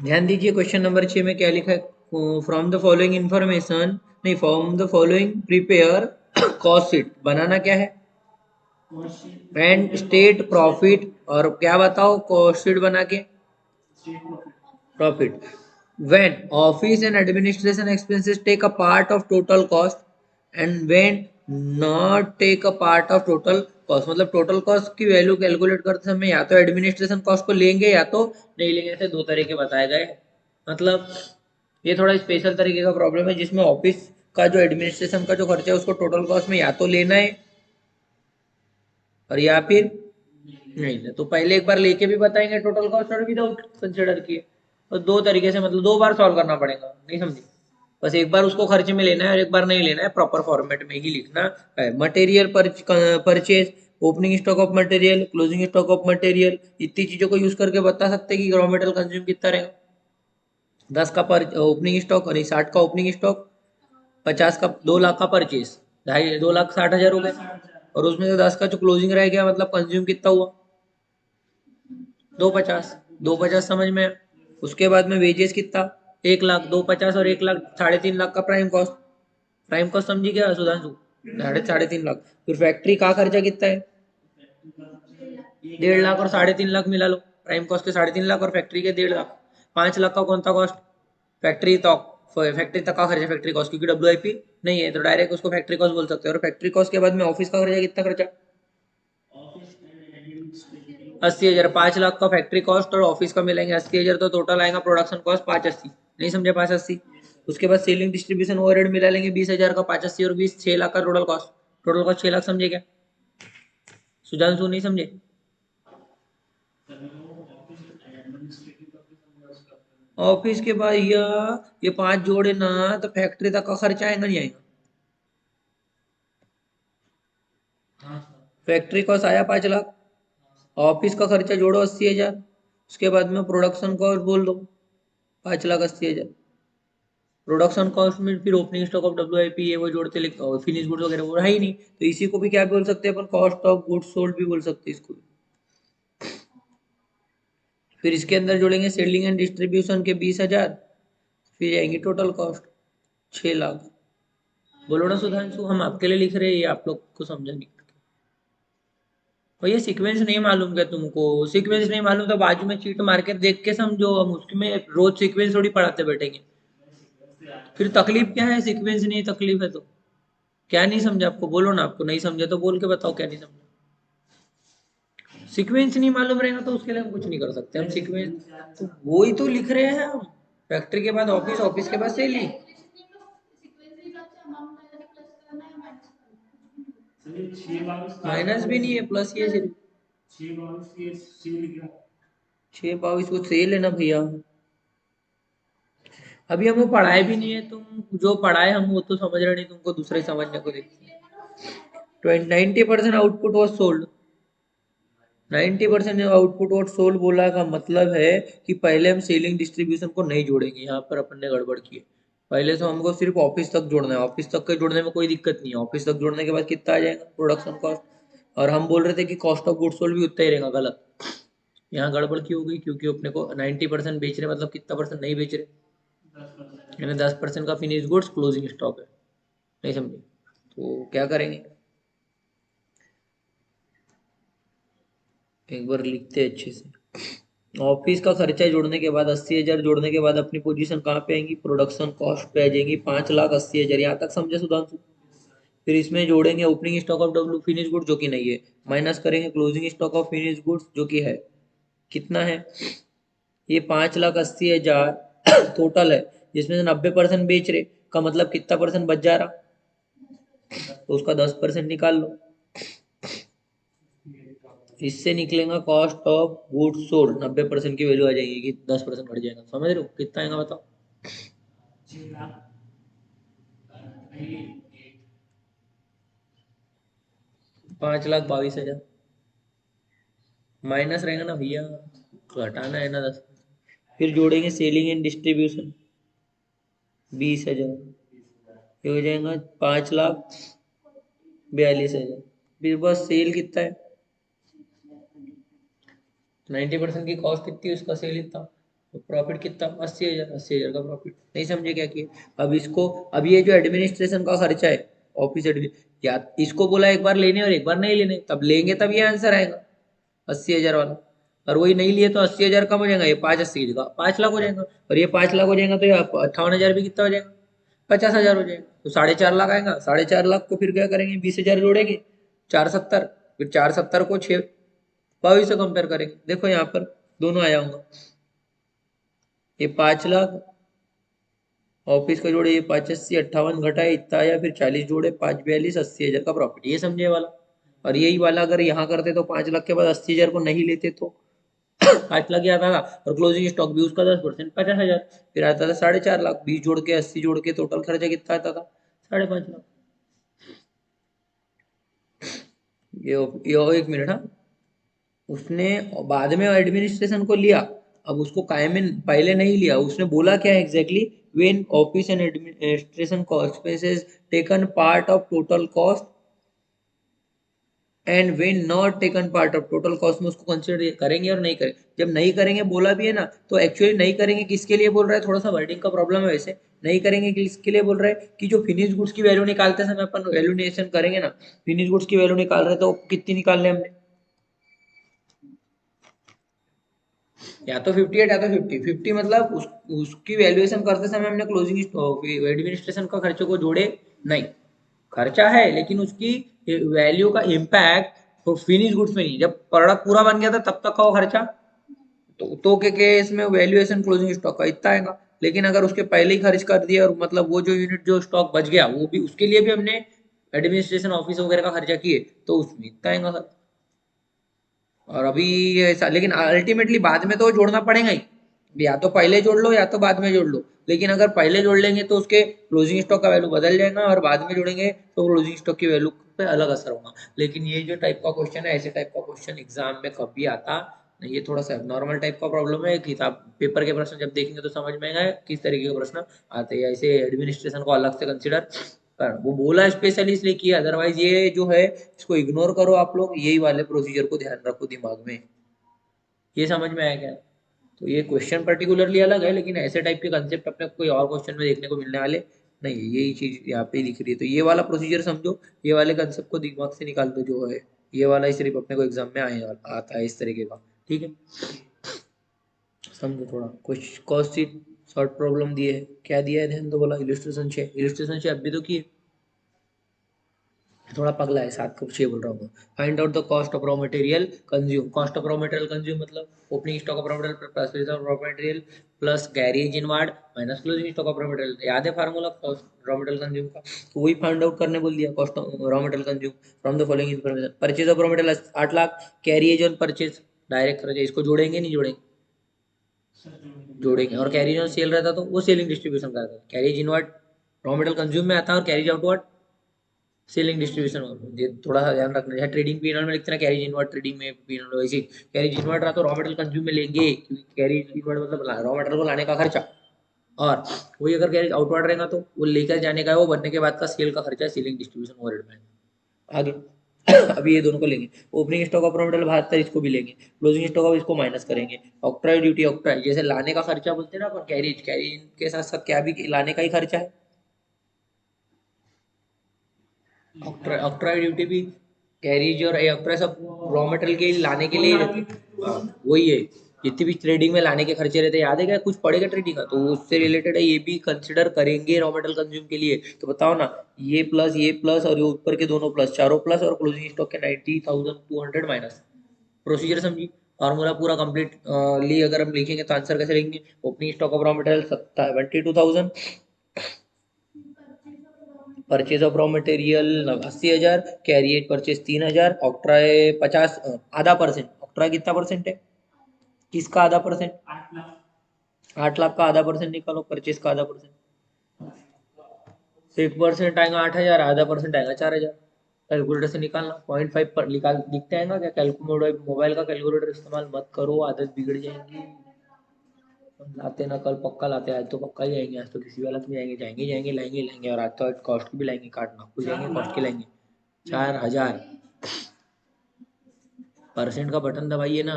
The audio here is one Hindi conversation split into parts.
ध्यान दीजिए क्वेश्चन नंबर 6 में क्या लिखा है, फ्रॉम द फॉलोइंग इंफॉर्मेशन, नहीं, from the following prepare cost sheet. बनाना क्या है, एंड स्टेट प्रॉफिट, और क्या बताओ कॉस्ट शीट बना के, profit. when office and administration expenses take a part of total cost and when not take a part of total cost, मतलब टोटल कॉस्ट की वैल्यू कैलकुलेट करते समय या तो एडमिनिस्ट्रेशन कॉस्ट को लेंगे या तो नहीं लेंगे। ऐसे दो तरीके बताए गए। मतलब ये थोड़ा स्पेशल तरीके का प्रॉब्लम है जिसमें ऑफिस का जो एडमिनिस्ट्रेशन का जो खर्चा है उसको टोटल कॉस्ट में या तो लेना है और या फिर नहीं ले। तो पहले एक बार लेके भी बताएंगे टोटल कॉस्ट और विदाउट कंसिडर किए। तो दो तरीके से, मतलब दो बार सॉल्व करना पड़ेगा, नहीं समझे। बस एक बार उसको खर्चे में लेना है और एक बार नहीं लेना है, प्रॉपर फॉर्मेट में ही लिखना है। Material purchase, opening stock of material, closing stock of material, इतनी चीजों को यूज करके बता सकते हैं कि रॉ मटेरियल कंज्यूम कितना रहेगा। 10 का पर ओपनिंग स्टॉक और 60 का ओपनिंग स्टॉक, 50 का, 2 लाख का परचेज, 2,60,000 हो गए। और उसमें से 10 का जो क्लोजिंग रह गया, मतलब कंज्यूम कितना हुआ, 250। 250 समझ में। उसके बाद में वेजेस कितना, 1 लाख। 250 और 1 लाख, 3.5 लाख का प्राइम कॉस्ट। प्राइम कॉस्ट समझी क्या सुधांशु, 3.5 लाख। फिर फैक्ट्री का खर्चा कितना है, 1.5 लाख और 3.5 लाख मिला लो। प्राइम कॉस्ट के 3.5 लाख और फैक्ट्री के 1.5 लाख। 5 लाख का कौन सा कॉस्ट, फैक्ट्री तक। फैक्ट्री तक का खर्चा फैक्ट्री कॉस्ट, क्योंकि डब्ल्यूआईपी नहीं है तो डायरेक्ट उसको फैक्ट्री कॉस्ट बोल सकते हैं। और फैक्ट्री कॉस्ट के बाद में ऑफिस का खर्चा कितना खर्चा, 80,000। 5 लाख का फैक्ट्री कॉस्ट और ऑफिस का मिलेंगे 80,000, तो टोटल आएगा प्रोडक्शन कॉस्ट 580। नहीं समझे, 580। उसके बाद सेलिंग डिस्ट्रीब्यूशन ओवरहेड मिला लेंगे 20,000 का, 580 और 20, 6 लाख का total cost. Total cost 6 lakh, समझे क्या सुजानसु, नहीं समझे। ऑफिस के बाद ये 5 जोड़े ना, तो फैक्ट्री तक का खर्चा आएगा नहीं आएगा। फैक्ट्री कॉस्ट आया 5 लाख, ऑफिस का खर्चा जोड़ो 80,000, उसके बाद में प्रोडक्शन कॉस्ट बोल दो 5,80,000। प्रोडक्शन कॉस्ट में फिर ओपनिंग स्टॉक ऑफ डब्ल्यूआईपी ये वो जोड़ते लिखा हो, फिनिश गुड्स वगैरह वो है ही नहीं, तो इसी को भी क्या बोल सकते हैं अपन, कॉस्ट ऑफ गुड्स सोल्ड भी बोल सकते हैं इसको। फिर इसके अंदर जोड़ेंगे सेलिंग एंड डिस्ट्रीब्यूशन के 20,000, फिर जाएंगे टोटल कॉस्ट 6 लाख। बोलो ना सुधांशु, हम आपके लिए लिख रहे हैं, ये आप लोग को समझाने। और ये सीक्वेंस नहीं मालूम क्या तुमको, सीक्वेंस नहीं मालूम तो बाजू में चीट मार के देख के समझो, हम उसमें रोज सीक्वेंस थोड़ी पढ़ाते बैठेंगे। फिर तकलीफ क्या है, सीक्वेंस नहीं तकलीफ है तो। क्या नहीं समझा आपको, बोलो ना, आपको नहीं समझा तो बोल के बताओ क्या नहीं समझा। सीक्वेंस नहीं मालूम रहेगा तो उसके लिए हम कुछ नहीं कर सकते। हम सीक्वेंस तो वो ही तो लिख रहे हैं हम, फैक्ट्री के बाद ऑफिस, ऑफिस के बाद सेलिंग। माइनस भी नहीं है, प्लस ये सिर्फ 6 22 को सेल है ना भैया। अभी हम वो पढ़ाए भी नहीं है, तुम जो पढ़ाए हम वो तो समझ रहे नहीं, तुमको दूसरे ही समझने को देखते। 90% output was sold. 90% output was sold बोला का मतलब है कि पहले हम सेलिंग डिस्ट्रीब्यूशन को नहीं जोड़ेंगे, यहाँ पर अपन ने गड़बड़ की है। पहले तो हमको सिर्फ ऑफिस तक जोड़ना है, ऑफिस तक के जोड़ने में कोई दिक्कत नहीं है। ऑफिस तक जोड़ने के बाद कितना आ जाएगा, प्रोडक्शन कॉस्ट। और हम बोल रहे थे कि कॉस्ट ऑफ गुड्स सोल्ड भी उतना ही रहेगा, गलत। यहाँ गड़बड़ क्यों हो गई, क्योंकि अपने को 90% बेच रहे, मतलब कितना परसेंट नहीं बेच रहे, यानी 10% का फिनिश गुड्स क्लोजिंग स्टॉक है। नहीं समझे, तो क्या करेंगे, एक बार लिखते हैं अच्छे से। ऑफिस का खर्चा जोड़ने के बाद 80,000 जोड़ने के बाद अपनी पोजीशन कहाँ पे आएंगी, प्रोडक्शन कॉस्ट पे आ जाएंगी 5,80,000। यहाँ तक समझे सुधांशु। फिर इसमें जोड़ेंगे opening stock of W finish goods जो कि नहीं है, माइनस करेंगे closing stock of finish goods जो कि है, कितना है, ये 5,80,000 टोटल है, जिसमें से 90% बेच रहे, का मतलब कितना परसेंट बच जा रहा, तो उसका 10% निकाल लो। इससे निकलेगा कॉस्ट ऑफ गुड्स सोल्ड, 90% की वैल्यू आ जाएगी कि 10% बढ़ जाएगा। समझ रहे हो कितना आएगा बताओ, 5,22,000। माइनस रहेगा ना भैया, घटाना है ना 10। फिर जोड़ेंगे सेलिंग एंड डिस्ट्रीब्यूशन 20,000, ये हो जाएगा 5,42,000। फिर बस सेल कितना है, 90% की कॉस्ट कितनी है उसका, सेल इतना, तो प्रॉफिट कितना, 80,000, 80,000 का प्रॉफिट। नहीं समझे क्या किए? अब इसको, अब ये जो एडमिनिस्ट्रेशन का खर्चा है, ऑफिस एडमिन, या इसको बोला एक बार लेने और एक बार नहीं लेने, तब लेंगे तब ये आंसर आएगा 80,000 वाला। और वही नहीं लिए तो 80,000 कम हो जाएगा, ये 580 की जगह 5 लाख हो जाएगा, और ये 5 लाख हो जाएगा तो ये 58,000 भी कितना हो जाएगा, 50,000 हो जाएगा, तो 4.5 लाख आएगा। 4.5 लाख को फिर क्या करेंगे, 20,000 जोड़ेंगे, 470, फिर 470 को 22 से कंपेयर करेंगे। देखो यहाँ पर दोनों आया होगा, ये 5 लाख ऑफिस का जोड़े, ये 580, 58 घटा है इतना आया, फिर 40 जोड़े, 542, 80,000 का प्रॉफिट, ये समझे वाला। और यही वाला अगर यहाँ करते तो 5 लाख के बाद 80,000 को नहीं लेते तो 8 लाख ही आता था, और क्लोजिंग स्टॉक भी उसका 10%, 50,000, फिर आता था 4.5 लाख, 20 जोड़ के 80 जोड़ के टोटल खर्चा कितना आता था, 5.5 लाख। ये एक मिनट, हाँ, उसने बाद में एडमिनिस्ट्रेशन को लिया, अब उसको कायम में पहले नहीं लिया, उसने बोला क्या exactly, when office and administration expenses taken part of total cost and when not taken part of total cost में उसको कंसिडर करेंगे और नहीं करेंगे। जब नहीं करेंगे बोला भी है ना, तो एक्चुअली नहीं करेंगे किसके लिए बोल रहा है, थोड़ा सा वर्डिंग का प्रॉब्लम है वैसे। नहीं करेंगे किसके लिए बोल रहा है, कि जो फिनिश गुड्स की वैल्यू निकालते समय अपन वैल्यूएशन करेंगे ना, फिनिश गुड्स की वैल्यू निकाल रहे तो कितनी निकाल रहे हमने, या तो 58 या तो 50 मतलब उसकी वैल्यूएशन करते समय हमने क्लोजिंग एडमिनिस्ट्रेशन का खर्चे को जोड़े नहीं। खर्चा है लेकिन उसकी वैल्यू का इम्पैक्ट तो फिनिश गुड्स में नहीं, जब प्रोडक्ट पूरा बन गया था तब तक का वो खर्चा, तो के केस में वैल्यूएशन क्लोजिंग स्टॉक का इतना आएगा। लेकिन अगर उसके पहले ही खर्च कर दिया, और मतलब वो जो यूनिट जो स्टॉक बच गया वो भी, उसके लिए भी हमने एडमिनिस्ट्रेशन ऑफिस वगैरह का खर्चा किए, तो उसमें इतना आएगा सर। और अभी ऐसा, लेकिन अल्टीमेटली बाद में तो जोड़ना पड़ेगा ही, या तो पहले जोड़ लो या तो बाद में जोड़ लो। लेकिन अगर पहले जोड़ लेंगे तो उसके क्लोजिंग स्टॉक का वैल्यू बदल जाएगा, और बाद में जोड़ेंगे तो क्लोजिंग स्टॉक की वैल्यू पे अलग असर होगा। लेकिन ये जो टाइप का क्वेश्चन है, ऐसे टाइप का क्वेश्चन एग्जाम में कभी आता नहीं, ये थोड़ा सा नॉर्मल टाइप का प्रॉब्लम है। किताब पेपर के प्रश्न जब देखेंगे तो समझ में आएगा किस तरीके के प्रश्न आते हैं, ऐसे एडमिनिस्ट्रेशन को अलग से कंसिडर कर, वो बोला स्पेशली इसलिए किया, अदरवाइज ये जो है इसको इग्नोर करो आप लोग, यही वाले प्रोसीजर को ध्यान रखो दिमाग में। ये समझ में आया क्या? तो ये क्वेश्चन पर्टिकुलरली अलग है, लेकिन ऐसे टाइप के कंसेप्ट अपने कोई और क्वेश्चन में देखने को मिलने वाले नहीं है। यही चीज यहाँ पे लिख रही है, तो ये वाला प्रोसीजर समझो, ये वाले कंसेप्ट को दिमाग से निकाल दो जो है, ये वाला ही सिर्फ अपने को एग्जाम में आए आता है इस तरीके का। ठीक है, समझो थोड़ा। कुछ कॉस्ट शीट शॉर्ट प्रॉब्लम दिए है, क्या दिया है ध्यान दो, बोला इलिस्ट्रेशन छे, इलिस्ट्रेशन छे अभी तो किए, थोड़ा पगला है, सात को छह बोल रहा हूँ। Find out the cost of raw material consume, cost of raw material consume मतलब opening stock of raw material plus purchase of raw material plus carriage inward minus closing stock of raw material. याद है फार्मूला रॉ मटेरियल कंज्यूम का? तो वही फाइंड आउट करने बोल दिया, cost of raw material consume from the following information. Purchase of raw material 8 lakh, carriage on purchase direct खर्च है, इसको जोड़ेंगे नहीं जोड़ेंगे, जोड़ेंगे। और कैरिज ऑन सेल रहता तो वो सेलिंग डिस्ट्रीब्यूशन का रहता, carriage inward raw material consume में आता है, और कैरिज आउटवर्ड सेलिंग डिस्ट्रीब्यूशन। ये थोड़ा सा ध्यान रखना है, ट्रेडिंग पीरियड में लिखते हैं कैरिज इनवर्ड, ट्रेडिंग में पीरियड वैसे कैरिज इनवर्ड रहा तो रॉ मटेरियल कंज्यूम में लेंगे, क्योंकि कैरिज इनवर्ड मतलब रॉ मटेरियल को लाने का खर्चा, और वही अगर कैरिज आउटवर्ड रहेगा तो वो लेकर जाने का है, वो बनने के बाद का सेल का खर्चा, सेलिंग डिस्ट्रीब्यूशन ओवरहेड में। आगे अभी ये दोनों को लेंगे, opening stock of raw material 72, इसको भी लेंगे, क्लोजिंग स्टॉक ऑफ इसको माइनस करेंगे, ऑक्ट्राई ड्यूटी, ऑक्ट्राई जैसे लाने का खर्चा बोलते हैं ना अपन, कैरिज, कैरिज के साथ साथ क्या भी लाने का ही खर्चा है, ऑक्ट्राई ड्यूटी भी, कैरिज और ऑक्ट्राई सब रॉ मटेरियल के लाने के लिए रहती है। हाँ, वही है, जितनी भी ट्रेडिंग में लाने के खर्चे रहते हैं, याद है क्या कुछ पड़ेगा ट्रेडिंग का, तो उससे रिलेटेड है, ये भी कंसिडर करेंगे रॉ मटेरियल कंज्यूम के लिए। तो बताओ ना, ये प्लस और ये ऊपर के दोनों प्लस, चारों प्लस, और क्लोजिंग स्टॉक के 90,200 माइनस। प्रोसीजर समझी, फार्मूला पूरा कंप्लीट ली अगर हम लिखेंगे तो आंसर कैसे लिखेंगे, opening stock of raw material 72,000, purchase of raw material 80,000, carriage purchase 3,000, octroi 50, आधा परसेंट, ऑक्ट्राय कितना परसेंट है, किसका आधा परसेंट, 8 लाख का आधा परसेंट निकालो, परचेज का आधा परसेंट, 1% आएगा 8,000, आधा परसेंट आएगा 4,000। कैलकुलेटर से निकालना, 0.5 पर निकाल दिखता है ना क्या, कैलकुलेटर मोबाइल का कैलकुलेटर इस्तेमाल मत करो, आदत बिगड़ जाएगी। लाते ना कल पक्का लाते, आज तो पक्का ही जाएंगे, आज तो किसी वाला तो जाएंगे, जाएंगे जाएंगे लाएंगे लाएंगे, और आज तो आज कॉस्ट की भी लाएंगे, काटना कुछ जाएंगे कॉस्ट की लाएंगे। 4,000 परसेंट का बटन दबाइए ना,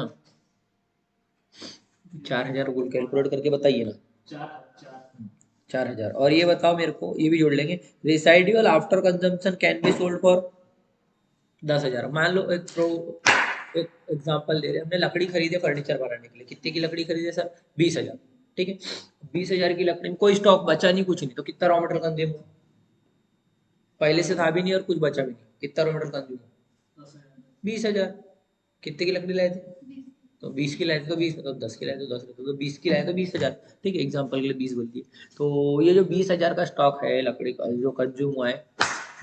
4,000 कैलकुलेट करके बताइए ना। 4,000। और ये बताओ मेरे को, ये भी जोड़ लेंगे, residual after consumption can be sold for 10,000। मान लो एक एग्जांपल दे रहे हैं, हमने लकड़ी खरीदे फर्नीचर बनाने के लिए। कितने की लकड़ी खरीदे सर? 20,000। ठीक है, 20,000 की लकड़ी में कोई स्टॉक बचा नहीं, कुछ नहीं, तो कितना रॉ मटेरियल कंज्यूम हुआ? पहले से था भी नहीं और कुछ बचा भी नहीं, कितना रॉ मटेरियल कंज्यूम हुआ? 20,000। कितने की लकड़ी लाए थे? तो 20 की लाए थे तो 20, मतलब 10 की लाए तो 10, तो 20 की लाए तो 20,000। ठीक है, एग्जाम्पल के लिए 20 बोल दिए। तो ये जो 20,000 का स्टॉक है लकड़ी का जो कंज्यूम हुआ है,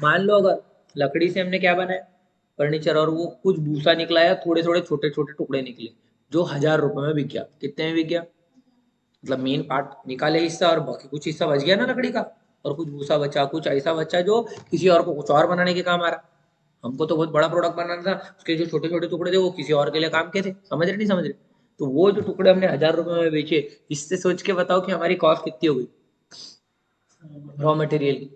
मान लो अगर लकड़ी से हमने क्या बनाया, फर्नीचर, और वो कुछ भूसा निकला है, थोड़े थोड़े छोटे छोटे टुकड़े निकले, जो 1,000 रुपए में बिक गया। कितने में बिक गया? मतलब मेन पार्ट निकाले हिस्सा और बाकी कुछ हिस्सा बच गया ना लकड़ी का, और कुछ भूसा बचा, कुछ ऐसा बचा जो किसी और को कुछ और बनाने के काम आ रहा। हमको तो बहुत बड़ा प्रोडक्ट बनाना था, उसके जो छोटे छोटे टुकड़े थे वो किसी और के लिए काम के थे। समझ रहे नहीं समझ रहे? तो वो जो टुकड़े हमने 1,000 रुपए में बेचे, इससे सोच के बताओ कि हमारी कॉस्ट कितनी हो गई रॉ मटेरियल की?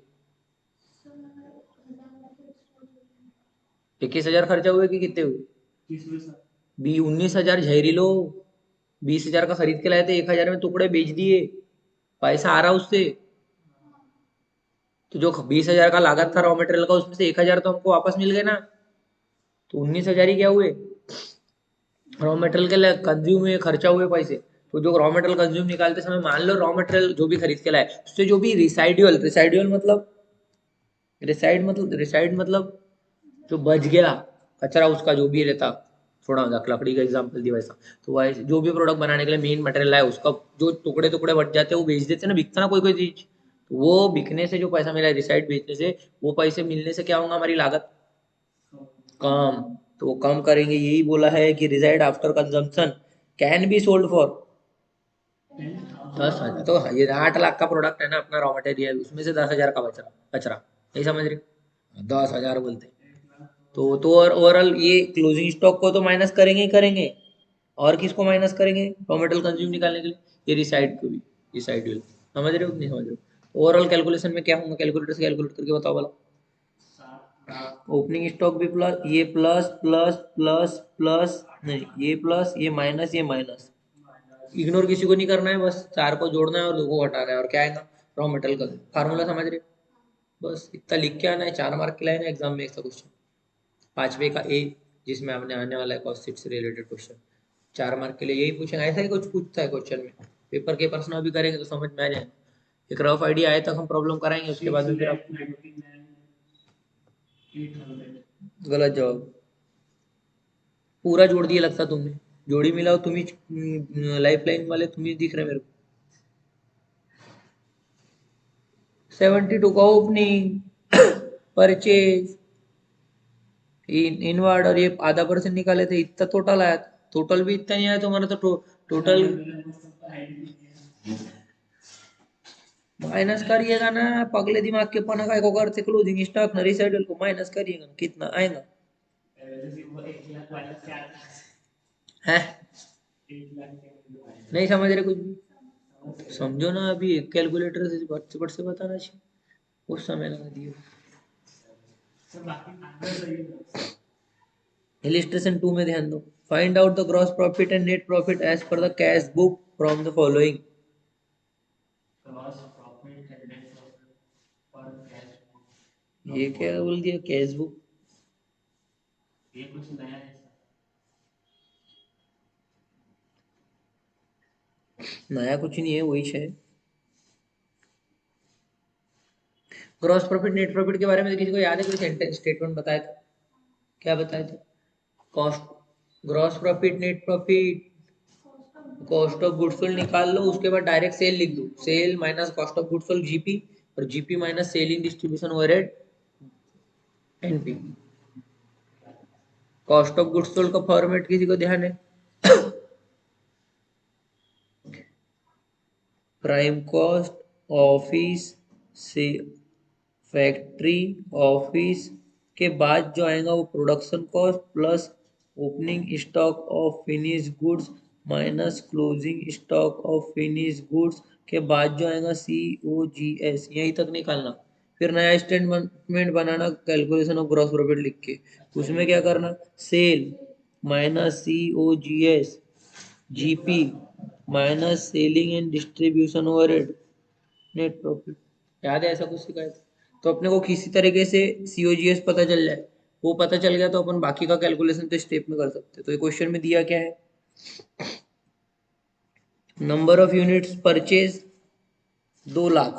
21,000 खर्चा हुए कि कितने हुए? 19,000 झेरी लो। 20,000 का खरीद के लाए थे, 1,000 में टुकड़े बेच दिए, पैसा आ रहा उससे। तो जो 20,000 का लागत था रॉ मटेरियल का, उसमें से 1,000 तो हमको वापस मिल गए ना। तो 19,000 ही क्या हुए? रॉ मटेरियल के लिए कंज्यूम हुए, खर्चा हुए पैसे। तो जो रॉ मटेरियल कंज्यूम निकालते समय, मान लो रॉ मटेरियल जो भी खरीद के लाए, उससे जो भी रिसाइडुअल, रिसाइड मतलब जो बच गया कचरा, उसका जो भी रहता, थोड़ा लकड़ी का एग्जांपल दिया वैसा, तो वह जो भी प्रोडक्ट बनाने के लिए मेन मटेरियल है, उसका जो टुकड़े टुकड़े बच जाते हैं वो बेच देते हैं ना, बिकता ना कोई कोई चीज। तो वो बिकने से जो पैसा मिला है, रिसाइड बेचने से, वो पैसे मिलने से क्या होगा, हमारी लागत कम। तो वो कम करेंगे, यही बोला है कि residue after consumption can be sold for 10,000। तो ये 8 लाख का प्रोडक्ट है ना अपना रॉ मटेरियल, उसमें से 10,000 का बच रहा कचरा, नहीं समझ रहे? 10,000 बोलते हैं। तो ओवरऑल ये क्लोजिंग स्टॉक को तो माइनस करेंगे ही करेंगे, और किसको माइनस करेंगे रॉ मटेरियल कंज्यूम निकालने के लिए? ये रिसाइड को भी, रिसाइड समझ रहे हो कि नहीं समझ रहे हो? ओवरऑल कैलकुलेशन में क्या होगा, कैलकुलेटर से कैलकुलेट करके बताओ वाला। ओपनिंग स्टॉक भी प्लस, ये प्लस प्लस प्लस प्लस, नहीं ये प्लस, ये माइनस, इग्नोर किसी को नहीं करना है, बस 4 को जोड़ना है और 2 को हटाना है, और क्या आएगा, रॉ मटेरियल का फार्मूला। समझ रहे? बस इतना लिख के आना है, 4 मार्क के लाइन है एग्जाम में ऐसा क्वेश्चन, 5वें का ए, जिसमें हमने आने वाला है कॉस्ट शीट से रिलेटेड क्वेश्चन। 4 मार्क के लिए यही पूछेंगे, ऐसा ही कुछ पूछता है क्वेश्चन में। पेपर के प्रश्न अभी करेंगे तो समझ में आ जाएगा, एक रफ आइडिया आए तक हम प्रॉब्लम कराएंगे, उसके बाद में फिर आप गलत जवाब पूरा जोड़ दिया लगता तुमने। जोड़ी मिलाओ तुम ही, लाइफ लाइन वाले तुम ही दिख रहे मेरे को। 72 का ओपनिंग, परचेज, इनवर्ड, और ये आधा परसेंट निकाले थे, इतना टोटल आया था। टोटल भी इतना नहीं आया तुम्हारा, तो टोटल माइनस करिएगा ना, पगले दिमाग के पना का करते, क्लोजिंग स्टॉक ना रिसाइडल को माइनस करिएगा, कितना आएगा है? नहीं समझ रहे कुछ भी? समझो ना, अभी कैलकुलेटर से बट से बताना चाहिए, उस समय लगा दिए। इलिस्ट्रेशन 2 में ध्यान दो। Find out the gross profit and net profit as per the cash book from the following. ये क्या बोल दिया, कैश बुक? नया कुछ नहीं है, वही है। ग्रॉस प्रॉफिट नेट प्रॉफिट के बारे में किसी को याद है, कोई सेंटेंस स्टेटमेंट बताया था? क्या बताए थे? Cost, gross profit net profit, cost of goods sold निकाल लो, उसके बाद डायरेक्ट सेल लिख दो, sale minus cost of goods sold GP, और GP minus selling distribution overhead NP. Cost of goods sold का फॉर्मेट किसी को ध्यान है? प्राइम कॉस्ट, ऑफिस से, फैक्ट्री, ऑफिस के बाद जो आएगा वो production cost, plus opening stock of finish goods minus closing stock of finish goods के बाद जो आएगा सी ओ जी एस, यहीं तक निकालना। फिर नया स्टेटमेंट बनाना, कैलकुलेशन ऑफ ग्रॉस प्रॉफिट लिख के, उसमें क्या करना, sale minus C O G S GP minus selling and distribution overhead net profit. याद है ऐसा कुछ सिखाया था? तो अपने को किसी तरीके से सीओजीएस पता चल जाए, वो पता चल गया तो अपन बाकी का कैलकुलेशन तो स्टेप में कर सकते हैं। तो ये क्वेश्चन में दिया क्या है, number of units purchase 2 lakh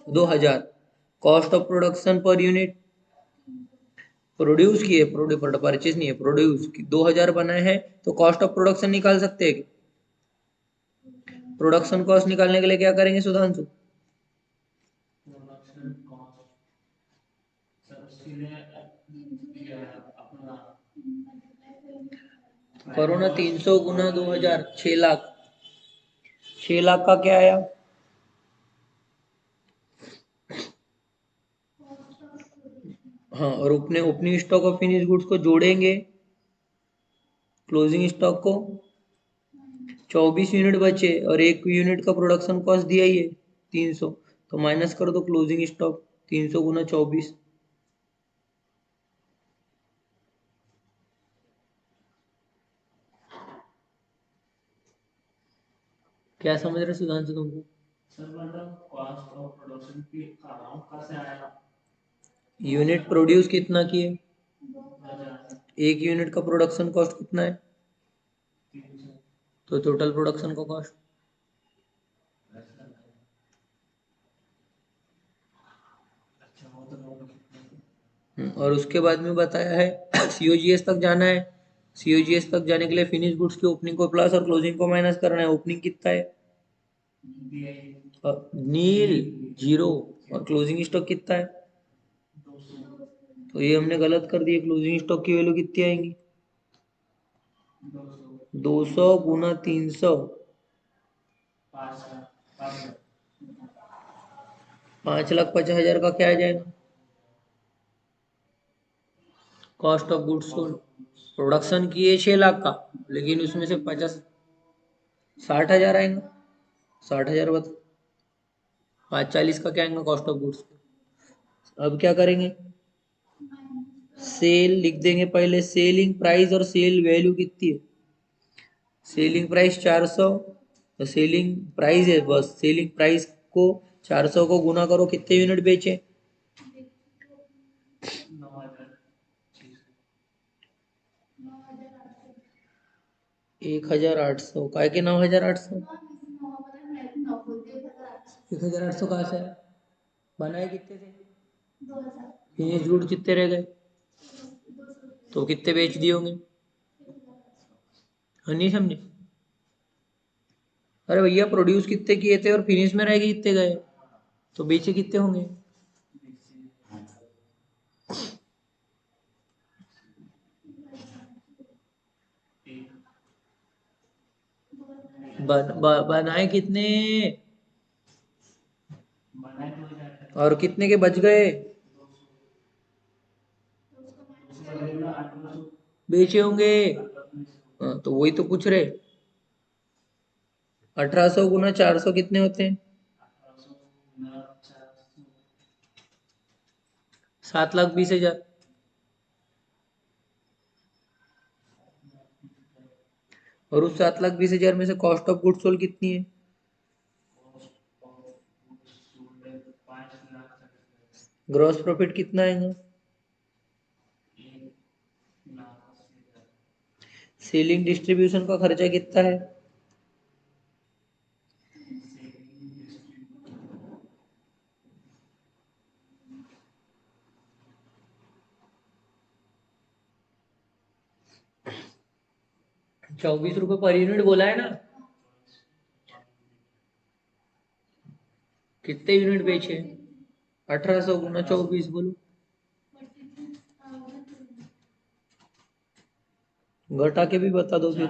2,000, cost of production per unit produce किए, परचेज नहीं है, प्रोड्यूस 2,000 बनाए हैं, तो कॉस्ट ऑफ प्रोडक्शन निकाल सकते हैं। प्रोडक्शन कॉस्ट निकालने के लिए क्या करेंगे सुधांशु? करो ना, 300 गुना 2,000 6 लाख, 6 लाख का क्या आया? हाँ, और अपने ओपनिंग स्टॉक और फिनिश गुड्स को जोड़ेंगे, क्लोजिंग स्टॉक को 24 यूनिट बचे और 1 यूनिट का प्रोडक्शन कॉस्ट दिया ही है 300, तो माइनस कर दो क्लोजिंग स्टॉक 300 गुना 24। क्या समझ रहे सुधांशु तुमको? यूनिट प्रोड्यूस कितना किए, 1 यूनिट का प्रोडक्शन कॉस्ट कितना है, तो टोटल प्रोडक्शन का कॉस्ट। और उसके बाद में बताया है सीओजीएस तक जाना है, सीओजीएस तक जाने के लिए फिनिश गुड्स की ओपनिंग को प्लस और क्लोजिंग को माइनस करना है। ओपनिंग कितना है, नील, जीरो, और क्लोजिंग स्टॉक कितना है, तो ये हमने गलत कर दिया, क्लोजिंग स्टॉक की वैल्यू कितनी आएंगी, 200 गुना 300, 5,50,000 का क्या आ जाएगा, cost of goods sold. Production किए 6 लाख का, लेकिन उसमें से 60,000 आएगा, 60,000 बता, 540 का क्या आएगा कॉस्ट ऑफ गुड्स। अब क्या करेंगे, सेल लिख देंगे पहले, सेलिंग प्राइस और सेल वैल्यू कितनी है, सेलिंग प्राइस 400, तो सेलिंग प्राइस है बस, सेलिंग प्राइस को 400 को गुना करो, कितने यूनिट बेचे, 1,800, काय के 9,800, 1,800 कहाँ से है, बनाए कितने थे, फिनिश गुड कितने रह गए, तो कितने बेच दिए होंगे, हाँ नहीं समझे, अरे भैया प्रोड्यूस कितने किए थे और फिनिश में रह गए कितने गए, तो बेचे कितने होंगे, बनाए कितने, और कितने के बच गए, बेचे होंगे, हाँ तो वही तो पूछ रहे, 1,800 गुना 400 कितने होते हैं, 7,20,000, और उस 7,20,000 में से कॉस्ट ऑफ गुड्स सोल्ड कितनी है, ग्रॉस प्रॉफिट कितना आएगा, सेलिंग डिस्ट्रीब्यूशन का खर्चा कितना है, ₹24 पर यूनिट बोला है ना, कितने यूनिट बेचे, 1,800 गुना 24 बोलो, घटा के भी बता दो फिर,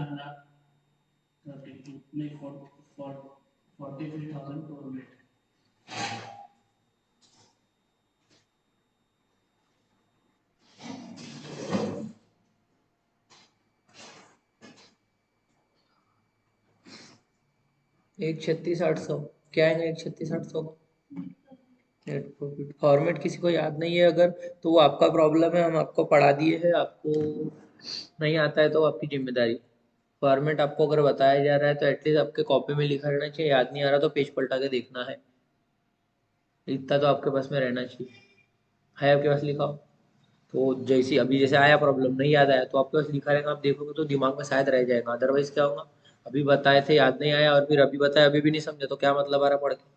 एक 36,800 क्या है, 1,36,800 नेट प्रॉफिट फॉर्मेट किसी को याद नहीं है अगर, तो वो आपका प्रॉब्लम है, हम आपको पढ़ा दिए हैं, आपको नहीं आता है तो आपकी जिम्मेदारी। फॉर्मेट आपको अगर बताया जा रहा है तो एटलीस्ट आपके कॉपी में लिखा रहना चाहिए, याद नहीं आ रहा तो पेज पलटा के देखना है, इतना तो आपके पास में रहना चाहिए। है आपके पास लिखा हो तो जैसी अभी जैसे आया प्रॉब्लम नहीं याद आया तो आपके पास लिखा रहेगा, आप देखोगे तो दिमाग में शायद रह जाएगा। अदरवाइज क्या होगा, अभी बताए थे याद नहीं आया और फिर अभी बताया अभी भी नहीं समझे तो क्या मतलब आ रहा पढ़ के।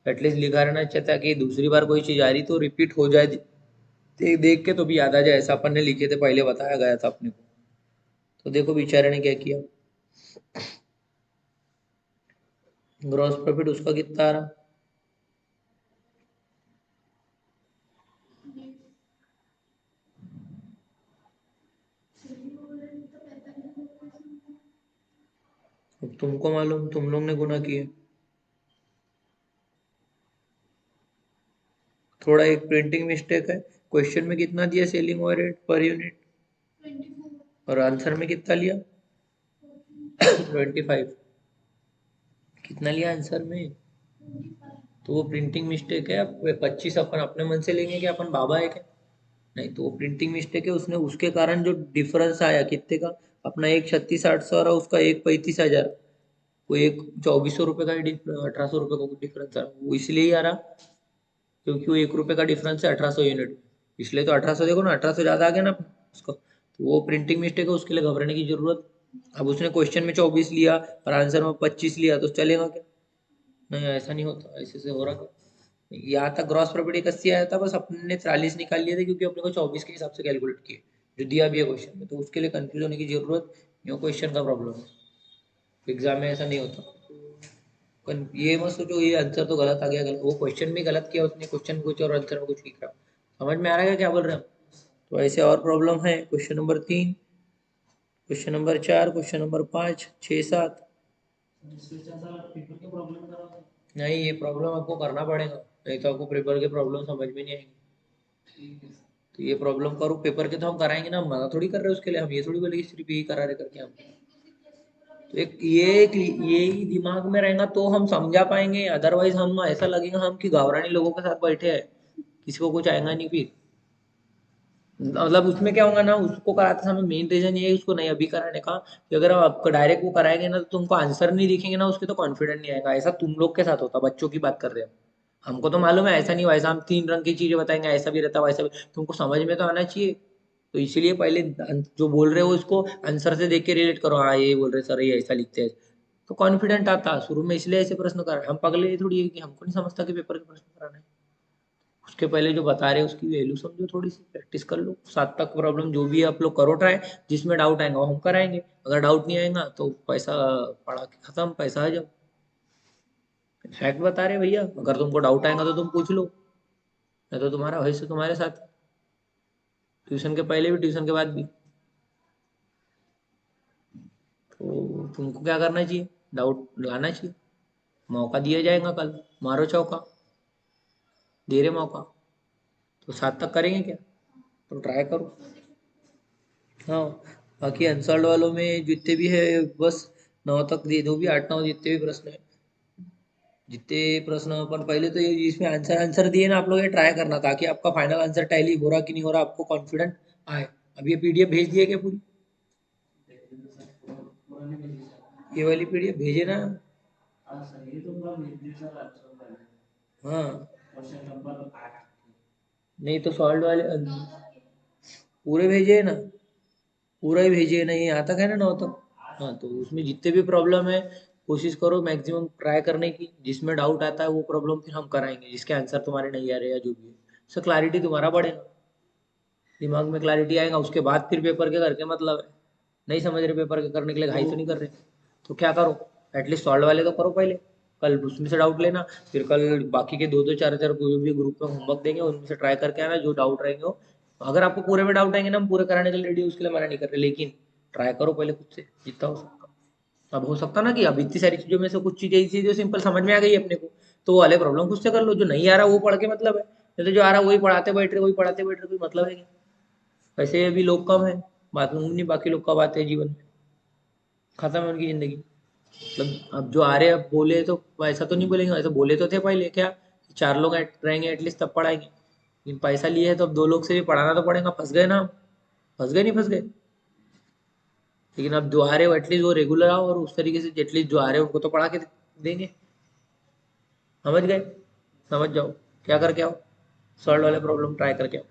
एटलीस्ट लिखा रहना चाहिए ताकि दूसरी बार कोई चीज़ आ रही तो रिपीट हो जाए, देख देख के तो भी याद आ जाए, ऐसा अपन ने लिखे थे पहले बताया गया था अपने को। तो देखो बेचारे ने क्या किया, ग्रॉस प्रॉफिट उसका कितना आ रहा, अब तुमको मालूम, तुम लोग ने गुना किए। थोड़ा एक प्रिंटिंग मिस्टेक है, क्वेश्चन में कितना दिया सेलिंग ओवरहेड पर यूनिट और आंसर में कितना लिया 25। कितना लिया आंसर में, तो वो प्रिंटिंग मिस्टेक है। अब 25 अपन अपने मन से लेंगे कि अपन बाबा है क्या, नहीं तो वो प्रिंटिंग मिस्टेक है, उसने उसके कारण जो डिफरेंस आया कितने का, अपना एक 36,800 और उसका एक 35,000, वो एक 2400 रुपये का ही 1800 रुपये का डिफरेंस आ रहा, वो इसलिए ही आ रहा क्योंकि वो 1 रुपये का डिफरेंस है 1800 यूनिट, इसलिए तो 1800 देखो ना, 1800 ज़्यादा आ गया ना उसको, तो वो प्रिंटिंग मिस्टेक है, उसके लिए घबराने की जरूरत। अब उसने क्वेश्चन में 24 लिया और आंसर में 25 लिया तो चलेगा क्या, नहीं ऐसा नहीं होता, ऐसे से हो रहा क्या। यहाँ तक ग्रॉस प्रॉपर्टी कस्सी आया था, बस अपने ने 40 निकाल लिए थे क्योंकि अपने को 24 के हिसाब से कैलकुलेट किए जो दिया भी है क्वेश्चन में, तो उसके लिए कंफ्यूज होने की जरूरत, यो क्वेश्चन का प्रॉब्लम है, एग्जाम में ऐसा नहीं होता। ये मत सोचो ये आंसर तो गलत आ गया, गलत वो क्वेश्चन भी गलत किया उसने, क्वेश्चन कुछ और आंसर में कुछ लिख रहा, समझ में आ रहा है क्या बोल रहे हैं हम। तो ऐसे और प्रॉब्लम है, question number 3, question number 4, question number 5, 6, 7। नहीं ये प्रॉब्लम आपको करना पड़ेगा, नहीं तो आपको पेपर के प्रॉब्लम समझ में नहीं आएंगे। तो ये प्रॉब्लम करो, पेपर के तो हम कराएंगे ना, हम मना थोड़ी कर रहे हैं उसके लिए, हम ये थोड़ी बोलेंगे सिर्फ यही करा रहे करके हम। तो ये ही दिमाग में रहेगा तो हम समझा पाएंगे, अदरवाइज हम ऐसा लगेगा हम कि गावरानी लोगों के साथ बैठे हैं, किसी को कुछ आएगा नहीं फिर। मतलब उसमें क्या होगा ना, उसको कराते समय मेन रीजन ये है उसको नहीं अभी कराने का, कि अगर आप आपको डायरेक्ट वो कराएंगे ना तो तुमको आंसर नहीं दिखेंगे ना उसके, तो कॉन्फिडेंट नहीं आएगा। ऐसा तुम लोग के साथ होता, बच्चों की बात कर रहे हो, हमको तो मालूम है ऐसा नहीं, वैसा हम 3 रंग की चीजें बताएंगे, ऐसा भी रहता वैसा भी, तुमको समझ में तो आना चाहिए। तो इसीलिए पहले जो बोल रहे हो उसको आंसर से देख के रिलेट करो, हाँ ये बोल रहे सर ये ऐसा लिखते हैं, तो कॉन्फिडेंट आता शुरू में, इसलिए ऐसे प्रश्न कर रहे हैं। हम पगले थोड़ी है कि हमको नहीं समझता कि पेपर के प्रश्न कराना है, उसके पहले जो बता रहे हैं उसकी वैल्यू समझो, थोड़ी सी प्रैक्टिस कर लो, 7 तक प्रॉब्लम जो भी है आप लोग करो ट्राई, जिसमें डाउट आएगा वो हम कराएंगे, अगर डाउट नहीं आएगा तो पैसा पढ़ा के खत्म, पैसा आ जाओ। फैक्ट बता रहे भैया, अगर तुमको डाउट आएगा तो तुम पूछ लो, नहीं तो तुम्हारा वैसे तुम्हारे साथ, ट्यूशन के पहले भी ट्यूशन के बाद भी। तो तुमको क्या करना चाहिए, डाउट लाना चाहिए, मौका दिया जाएगा कल, मारो चौका, दे रहे मौका। तो 7 तक करेंगे क्या, तो ट्राई करो। हाँ, बाकी अनसॉल्व वालों में जितने भी है बस 9 तक दे दो भी, 8 9 जितने भी प्रश्न है, जितने प्रश्न अपन पहले तो ये इसमें आंसर आंसर दिए ना, आप लोग ये ट्राई करना ताकि आपका फाइनल आंसर टैली हो रहा कि नहीं हो रहा आपको कॉन्फिडेंट आए। अब ये पीडीएफ भेज दिए क्या पूरी, ये वाली पीडीएफ भेजे ना। हाँ नहीं तो सॉल्व वाले पूरे भेजे है ना, पूरा ही भेजिए, नहीं यहाँ तक है ना 9 तक। हाँ तो उसमें जितने भी प्रॉब्लम है कोशिश करो मैक्सिमम ट्राई करने की, जिसमें डाउट आता है वो प्रॉब्लम फिर हम कराएंगे, जिसके आंसर तुम्हारे नहीं आ रहे या जो भी है, उससे क्लैरिटी तुम्हारा बढ़ेगा, दिमाग में क्लैरिटी आएगा, उसके बाद फिर पेपर के करके मतलब है, नहीं समझ रहे पेपर के करने के लिए घाई तो नहीं कर रहे, तो क्या करो, एटलीस्ट सॉल्व वाले तो करो पहले, कल उसमें से डाउट लेना, फिर कल बाकी के दो दो चार चार कोई भी ग्रुप में होमवर्क देंगे उनमें से ट्राई करके आना, जो डाउट रहेंगे वो, अगर आपको पूरे में डाउट आएंगे ना हम पूरे कराने के लिए रेडी, उसके लिए मना नहीं कर रहे, लेकिन ट्राई करो पहले खुद से जितना हो सकता। अब हो सकता ना कि अब इतनी सारी चीजों में से कुछ चीजें ऐसी जो सिंपल समझ में आ गई अपने को, तो वो वाले प्रॉब्लम खुद से कर लो, जो नहीं आ रहा वो पढ़ के मतलब है, नहीं तो जो आ रहा वही पढ़ाते बैठ रहे, वही पढ़ाते बैठ रहे, कोई मतलब है क्या। वैसे अभी लोग कम है, बात नहीं, बाकी लोग कब आते हैं जीवन में, खत्म है उनकी जिंदगी। मतलब अब जो आ रहे हैं अब बोले तो ऐसा तो नहीं बोलेंगे, ऐसा बोले तो थे पहले क्या, कि 4 लोग रहेंगे एटलीस्ट तब पढ़ाएंगे, लेकिन पैसा लिए है तो अब 2 लोग से भी पढ़ाना तो पड़ेगा, फंस गए ना हम, फंस गए नहीं फंस गए, लेकिन अब जो आ रहे हो एटलीस्ट वो रेगुलर आओ और उस तरीके से एटलीस्ट जो आ रहे हो उनको तो पढ़ा के देंगे। समझ गए? समझ जाओ, क्या करके आओ, सॉल्व वाले प्रॉब्लम ट्राई करके आओ।